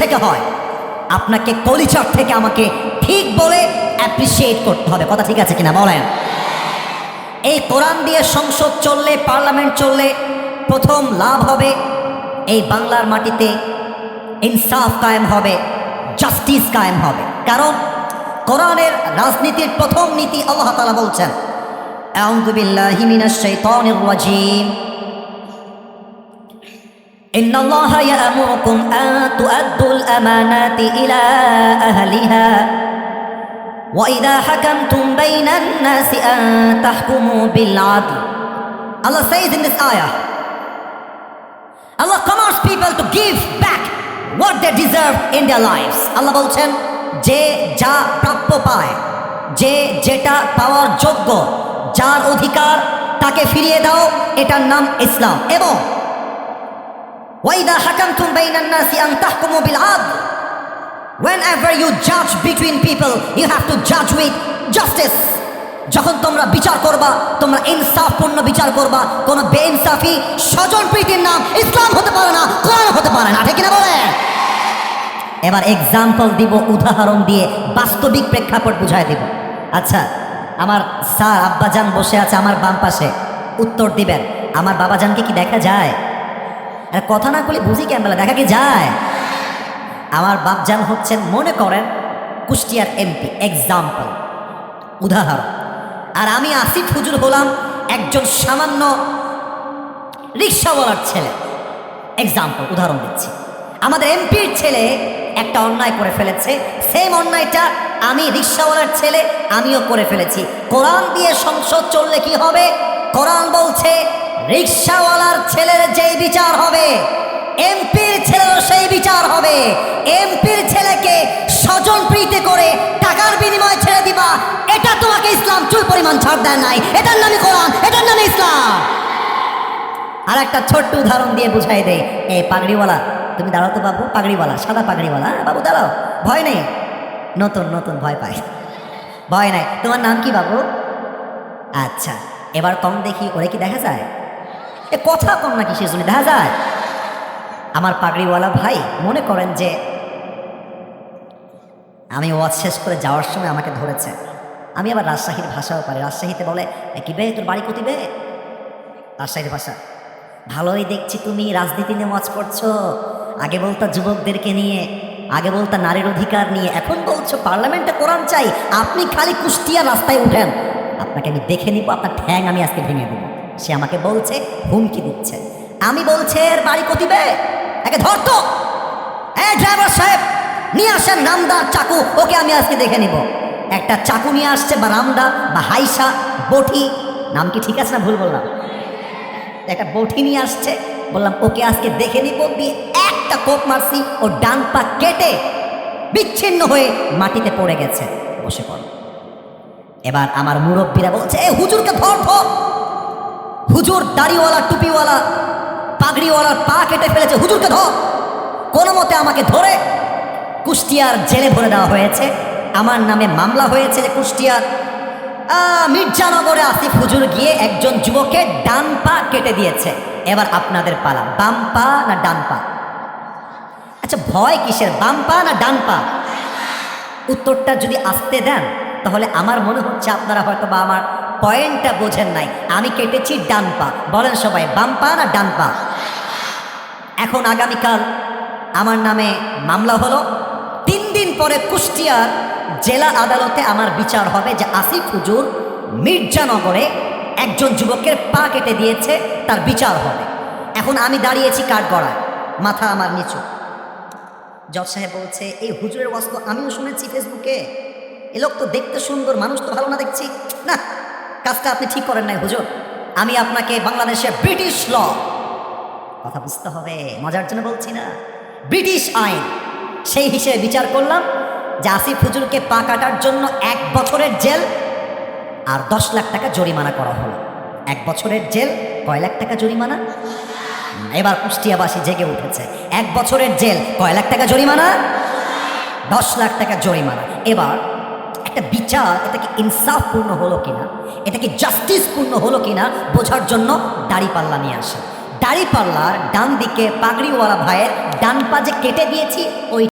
থেকে হয়, আপনাকে কলিজার থেকে আমাকে ঠিক বলে অ্যাপ্রিসিয়েট করতে হবে। কথা ঠিক আছে কিনা বলেন? এই কোরআন দিয়ে সংসদ চললে, পার্লামেন্ট চললে প্রথম লাভ হবে এই বাংলার মাটিতে ইনসাফ কায়েম হবে, জাস্টিস কায়েম হবে। কারণ কোরআনের রাজনীতির প্রথম নীতি আল্লাহ তাআলা বলছেন, আউযু বিল্লাহি মিনাশ শাইতানির রাজীম, ইন্নাল্লাহা ইয়া'মুরুকুম আন তু'আদ্দুল আমানাতি ইলা আহলিহা ওয়া ইযা হাকামতুম বাইনান নাসি আন তাহকুমু বিল আদল। Allah says in this ayah, Allah commands people to give back what they deserve in their lives. Allah বলছেন, যে যা প্রাপ্য পায়, যে যেটা পাওয়ার যোগ্য, যার অধিকার তাকে ফিরিয়ে দাও, এটার নাম ইসলাম। এবং ওয়াইদা হাকামতুম বাইনান নাসি আন তাহকুমু বিল আদল, whenever you judge between people you have to judge with justice. যখন তোমরা বিচার করবা, তোমরা ইনসাফপূর্ণ বিচার করবা। কোন বেইনসাফি, স্বজন প্রীতির নাম ইসলাম হতে পারে না, কোরআন হতে পারে না। ঠিক কিনা বলে? এবার এক্সাম্পল দিব, উদাহরণ দিয়ে বাস্তবিক প্রেক্ষাপট বুঝাই দিব। আচ্ছা, আমার স্যার আব্বাজান বসে আছে আমার বাম পাশে, উত্তর দিবেন, আমার বাবাজানকে কি দেখা যায়? কথা না বলে বুঝি কেন বলে, দেখা কি যায়? আমার বাপজান হচ্ছেন, মনে করেন, কুষ্টিয়ার এমপি, এক্সাম্পল, উদাহরণ। আর আমি আসিফ হুজুর হলাম একজন সামান্য রিক্সাওয়ালার ছেলে, এক্সাম্পল, উদাহরণ দিচ্ছি। আমাদের এমপির ছেলে একটা অন্যায় করে ফেলেছে, সেম অন্যায়টা আমি রিক্সাওয়ালার ছেলে আমিও করে ফেলেছি। কোরআন দিয়ে সংসদ চললে কি হবে? কোরআন বলছে রিক্সাওয়ালার ছেলের যেই বিচার হবে, এমপির ছেলেরও সেই বিচার হবে। এমপির ছেলেকে স্বজন প্রীতি করে টাকার বিনিময়ে ছেড়ে দিবা, এটা তোমাকে ইসলাম চুল পরিমাণ ছাড় দেয় নাই। এটার নামই কোরআন, এটার নামই ইসলাম। আর একটা ছোট্ট উদাহরণ দিয়ে বুঝাই দেয়, এই পাগড়িওয়ালা, তুমি দাঁড়াও তো বাবু, পাগড়িওয়ালা, সাদা পাগড়িওয়ালা, বাবু দাঁড়াও, ভয় নেই, নতুন নতুন ভয় পাই, ভয় নাই। তোমার নাম কি বাবু? আচ্ছা, এবার কম দেখি, ওরে কি দেখা যায়? এ কথা কম নাকি সে শুনে দেখা যায়? আমার পাগড়িওয়ালা ভাই মনে করেন যে আমি ওয়াজ শেষ করে যাওয়ার সময় আমাকে ধরেছে। আমি আবার রাজশাহীর ভাষাও পারি, রাজশাহীতে বলে, কি বে তোর বাড়ি কোথায় বে? রাজশাহীর ভাষা। ভালোই দেখছি তুমি রাজনীতি নিয়ে ওয়াজ করছো, আগে বলতা যুবকদেরকে নিয়ে, আগে বলতা নারীর অধিকার নিয়ে, এখন বলছো পার্লামেন্টে কোরআন চাই। আপনি খালি কুষ্টিয়া রাস্তায় উঠেন, আপনাকে আমি দেখে নিব, আপনার ঠ্যাং আমি আজকে ভেঙে দেবো। সে আমাকে বলছে, হুমকি দিচ্ছে। আমি বলছে এর বাড়ি কোথায়, একে ধরতো, এই ড্রাইভার সাহেব নিয়ে আসেন রামদা চাকু, ওকে আমি আজকে দেখে নিব। একটা চাকু নিয়ে আসছে, বা রামদা বা হাইসা, বটি, নাম কি ঠিক আছে না ভুল বললাম? একটা বটি নিয়ে আসছে, বললাম ওকে আজকে দেখে নিব। দিয়ে একটা কোপ মারছি, ও ডান পা কেটে বিচ্ছিন্ন হয়ে মাটিতে পড়ে গেছে। বসে পড়ো। এবার আমার মুরব্বীরা বলছে, এ হুজুরকে ধর ধর। হুজুর দাড়িওয়ালা, টুপিওয়ালা, পাগড়িওয়ালার পা কেটে ফেলেছে, হুজুরকে ধর। কোনো মতে আমাকে ধরে কুষ্টিয়ার জেলে ভরে দেওয়া হয়েছে। আমার নামে মামলা হয়েছে যে কুষ্টিয়ার মির্জানগরে আসিফ হুজুর গিয়ে একজন যুবকের ডান পা কেটে দিয়েছে। এবার আপনাদের পালা, বাম পা না ডান পা? আচ্ছা, ভয় কিসের, বাম পা না ডান পা? উত্তরটা যদি আসতে দেন তাহলে আমার মনে হচ্ছে আপনারা হয়তো বা আমার পয়েন্টটা বোঝেন নাই। আমি কেটেছি ডান পা। বলেন সবাই, বাম পা না ডান পা? এখন আগামীকাল আমার নামে মামলা হলো, 3 দিন পরে কুষ্টিয়ার জেলা আদালতে আমার বিচার হবে যে আসিফ হুজুর মির্জানগরে একজন যুবকের পা কেটে দিয়েছে, তার বিচার হবে। এখন আমি দাঁড়িয়েছি কাঠগড়ায়, মাথা আমার নিচু। জজ সাহেব বলছে, এই হুজুরের ওয়াজ তো আমিও শুনেছি ফেসবুকে, এ লোক তো দেখতে সুন্দর, মানুষ তো ভালো না দেখছি। না, কাজটা আপনি ঠিক করেন নাই হুজুর, আমি আপনাকে বাংলাদেশের ব্রিটিশ ল, কথা বুঝতে হবে, মজার জন্য বলছি না, ব্রিটিশ আইন, সেই হিসেবে বিচার করলাম যে আসিফ হুজুরকে পা কাটার জন্য 1 বছরের জেল আর 10 লাখ টাকা জরিমানা করা হলো। 1 বছরের জেল, কয় লাখ টাকা জরিমানা? এবার কুষ্টিয়াবাসী জেগে উঠেছে। 1 বছরের জেল, কয় লাখ টাকা জরিমানা? 10 লাখ টাকা জরিমানা। এবার একটা বিচার, এটা কি ইনসাফপূর্ণ হলো কিনা, এটা কি জাস্টিসপূর্ণ হলো কিনা বোঝার জন্য দাড়িপাল্লা নিয়ে আসে। দাড়িপাল্লার ডান দিকে পাগড়িওয়ালা ভাইয়ের ডান পা যে কেটে দিয়েছি, ওই